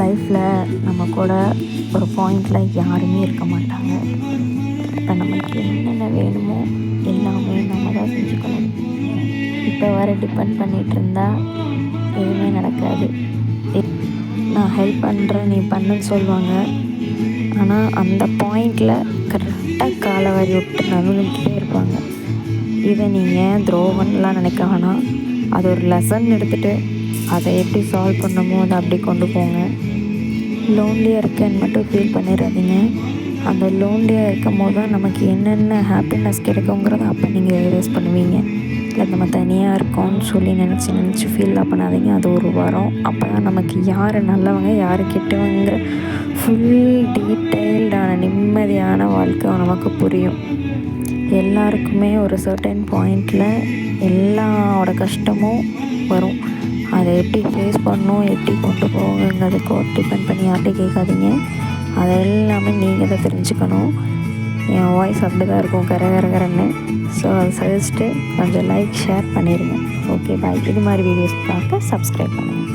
லைஃப்பில் நம்ம கூட ஒரு பாயிண்டில் யாருமே இருக்க மாட்டாங்க. இப்போ நமக்கு என்னென்ன வேணுமோ எல்லாமே நம்ம தான் செஞ்சுக்கணும். இப்போ வர டிபெண்ட் பண்ணிகிட்டு இருந்தால் எதுவுமே நடக்காது. நான் ஹெல்ப் பண்ணுறேன் நீ பண்ணுன்னு சொல்லுவாங்க. ஆனால் அந்த பாயிண்டில் கரெக்டாக காலை வாரி விட்டு நழுவிக்கிட்டே இருப்பாங்க. இதை நீங்கள் துரோகம்லாம் நினைக்க வேணாம். அது ஒரு லெசன் எடுத்துகிட்டு அதை எப்படி சால்வ் பண்ணணுமோ அதை அப்படி கொண்டு போங்க. லோன்லியாக இருக்கேன்னு மட்டும் ஃபீல் பண்ணிடாதீங்க. அந்த லோன்லியாக இருக்கும் போது தான் நமக்கு என்னென்ன ஹாப்பினஸ் கிடைக்குங்கிறத அப்போ நீங்கள் ரியலைஸ் பண்ணுவீங்க. இல்லை நம்ம தனியாக இருக்கோம்னு சொல்லி நினச்சி ஃபீல்லாம் பண்ணாதீங்க. அது ஒரு வரம். அப்போ தான் நமக்கு யார் நல்லவங்க யார் கெட்டவங்கிற ஃபுல் டீட்டெயில்டான நிம்மதியான வாழ்க்கை நமக்கு புரியும். எல்லாருக்குமே ஒரு சர்டன் பாயிண்டில் எல்லாரோட கஷ்டமும் வரும். அதை எப்படி ஃபேஸ் பண்ணணும் எப்படி கொண்டு போகுங்கிறதுக்கோ டிபெண்ட் பண்ணி யார்கிட்ட கேட்காதீங்க. அதை எல்லாமே நீங்கள் தான் தெரிஞ்சுக்கணும். என் வாய்ஸ் அப்படி தான் இருக்கும் கரகரன்னு. ஸோ அதை சஜஸ்ட்டு கொஞ்சம் லைக் ஷேர் பண்ணிடுங்க. Okay bye. இது மாதிரி வீடியோஸ் பார்க்க சப்ஸ்கிரைப் பண்ணுங்கள்.